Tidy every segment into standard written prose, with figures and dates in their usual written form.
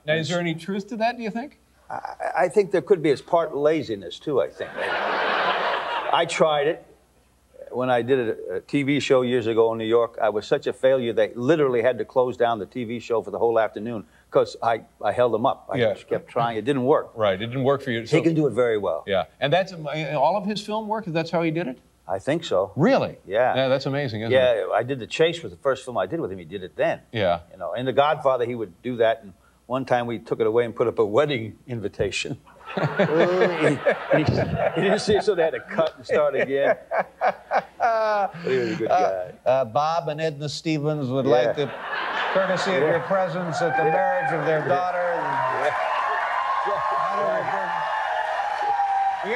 Now, is there any truth to that, do you think? I think there could be. It's part laziness, too, I think. I tried it. When I did a TV show years ago in New York, I was such a failure they literally had to close down the TV show for the whole afternoon because I held them up. I just kept trying. It didn't work. Right, it didn't work for you. He can do it very well. Yeah, and that's all of his film work? That's how he did it? I think so. Really? Yeah. Yeah, that's amazing, isn't it? Yeah, I did The Chase was the first film I did with him. He did it then. Yeah. You know, in The Godfather, he would do that, and one time we took it away and put up a wedding invitation. he didn't see it, so they had to cut and start again. He was a good guy. Bob and Edna Stevens would like the courtesy of your presence at the marriage of their daughter. We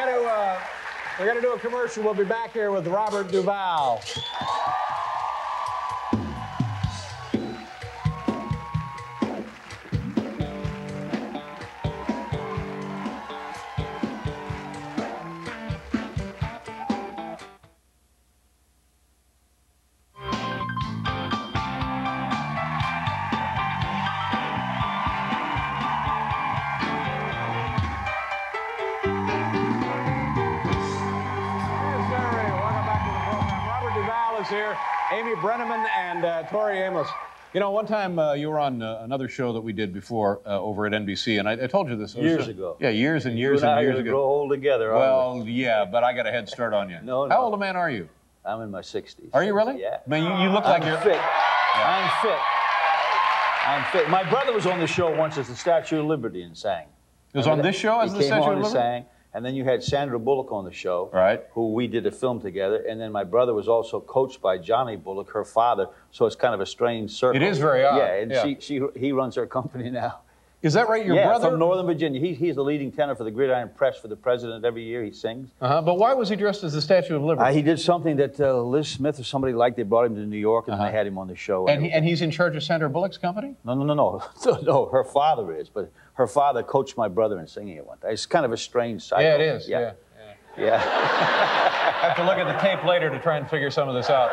got to do a commercial. We'll be back here with Robert Duval. Here, Amy Brenneman and Tori Amos. You know, one time you were on another show that we did before over at NBC, and I told you this. Years ago. Yeah, years and years and years ago. Grow old together, well, yeah, but I got a head start on you. No. How old a man are you? I'm in my 60s. Are you really? Yeah. Man, you look like you're... fit. Yeah. I'm fit. My brother was on the show once as the Statue of Liberty and sang. He was on this show as the Statue of Liberty? He came on and sang. And then you had Sandra Bullock on the show, right? Who we did a film together. And then my brother was also coached by Johnny Bullock, her father. So it's kind of a strange circle. It is very odd. Yeah, and he runs her company now. Is that right? Your brother? From Northern Virginia. He's the leading tenor for the Gridiron Press for the president every year. He sings. But why was he dressed as the Statue of Liberty? He did something that Liz Smith or somebody liked. They brought him to New York and they had him on the show. And he's in charge of Sandra Bullock's company? No. No, her father is. But her father coached my brother in singing at one time. It's kind of a strange cycle. Yeah, it is. Yeah. I have to look at the tape later to try and figure some of this out.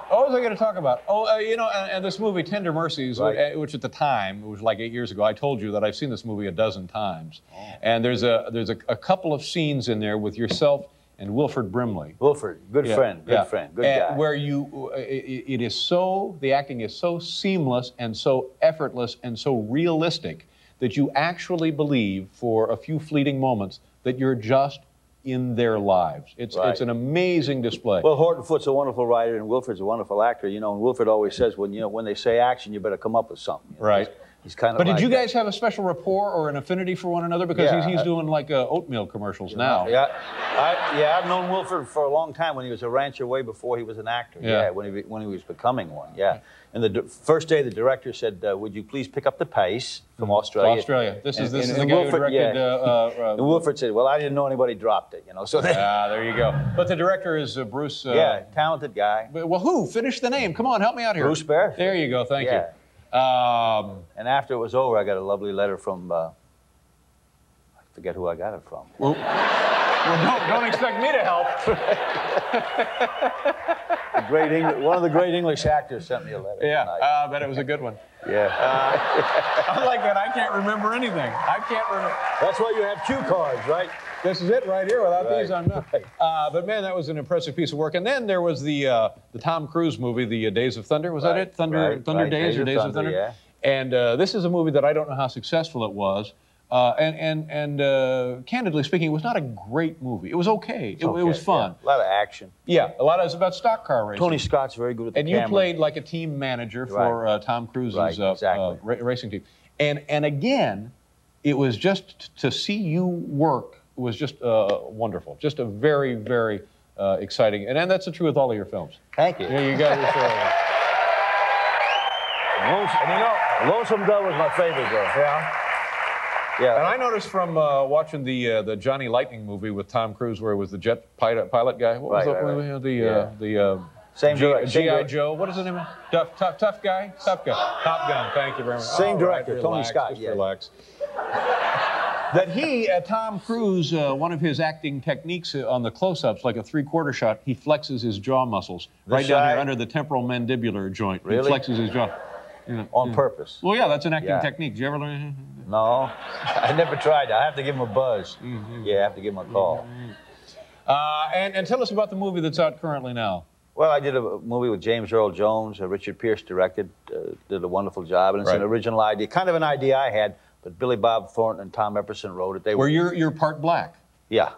What was I going to talk about? You know, and this movie, Tender Mercies, which at the time, it was like 8 years ago, I told you that I've seen this movie a dozen times. And there's a couple of scenes in there with yourself and Wilford Brimley. Wilford, good friend, good guy. Where it is so, the acting is so seamless and so effortless and so realistic that you actually believe for a few fleeting moments that you're just in their lives. It's an amazing display. Well, Horton Foote's a wonderful writer and Wilford's a wonderful actor, you know, and Wilford always says when they say action, you better come up with something. You know? Right. He's kind of But did you guys have a special rapport or an affinity for one another? Because he's doing like oatmeal commercials now. Yeah, I've known Wilford for a long time when he was a rancher way before he was an actor. Yeah, when he was becoming one. Yeah. And the first day the director said, would you please pick up the pace from Australia? Australia. This is the guy who directed... and Wilford said, well, I didn't know anybody dropped it, you know. So there you go. But the director is Bruce... talented guy. Well, who? Finish the name. Come on, help me out here. Bruce Beresford. There you go. Thank you. And after it was over, I got a lovely letter from, I forget who I got it from. Well, don't expect me to help. One of the great English actors sent me a letter. Yeah, I bet it was a good one. Yeah. I like that. I can't remember anything. I can't remember. That's why you have cue cards, right? This is it right here. Without these, I'm not. But man, that was an impressive piece of work. And then there was the Tom Cruise movie, the Days of Thunder. Was that it? Thunder Days or Days of Thunder? Yeah. And this is a movie that I don't know how successful it was. Candidly speaking, it was not a great movie. It was okay. It was fun. Yeah. A lot of action. Yeah, a lot of it's about stock car racing. Tony Scott's very good at the camera. And you played like a team manager for Tom Cruise's racing team. And again, it was just to see you work was just wonderful. Just a very, very exciting. And that's the truth with all of your films. Thank you. Yeah, you guys are Lonesome Dove was my favorite, though. Yeah. Yeah. And I noticed from watching the Johnny Lightning movie with Tom Cruise, where he was the jet pilot guy. What was that movie? The G.I. Joe. What is the name? Tough guy. Top Gun. Thank you very much. Same director, Tony Scott. Yeah. Relax. That Tom Cruise, one of his acting techniques on the close-ups, like a three-quarter shot, he flexes his jaw muscles right down here under the temporal mandibular joint. Really? He flexes his jaw. on purpose. Well, yeah, that's an acting technique. Did you ever learn? No, I never tried. I have to give him a buzz. Yeah, I have to give him a call. And tell us about the movie that's out currently now. Well, I did a movie with James Earl Jones. Richard Pierce directed, did a wonderful job, and it's an original idea, kind of an idea I had, but Billy Bob Thornton and Tom Epperson wrote it. They were you're part black. Yeah,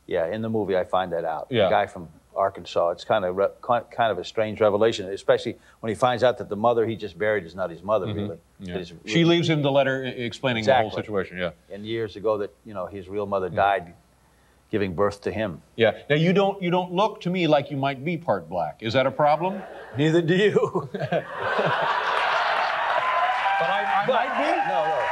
yeah. In the movie, I find that out. Yeah. The guy from Arkansas. It's kind of a strange revelation, especially when he finds out that the mother he just buried is not his mother, really. Yeah. She leaves him the letter explaining the whole situation. Yeah. And years ago, that his real mother died, giving birth to him. Yeah. Now you don't look to me like you might be part black. Is that a problem? Neither do you. But I might be. No.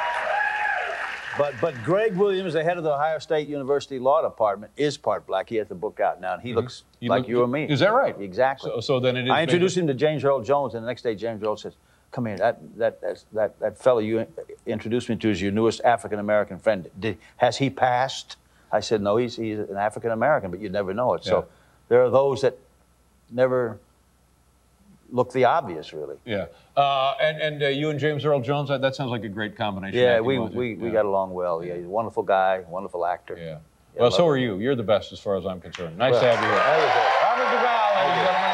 But Greg Williams, the head of the Ohio State University Law Department, is part black. He has the book out now, and he looks like you or me. Is that right? Exactly. So then it is. I introduced him to James Earl Jones, and the next day James Earl says, "Come here, that fellow you introduced me to is your newest African American friend. Has he passed?" I said, "No, he's an African American, but you never know it." So there are those that never look the obvious, really. Yeah. And you and James Earl Jones, that sounds like a great combination. Yeah, we got along well. Yeah, he's a wonderful guy, wonderful actor. Yeah. Well, so are you. You're the best as far as I'm concerned. Nice to have you here. Robert Duval, ladies and gentlemen.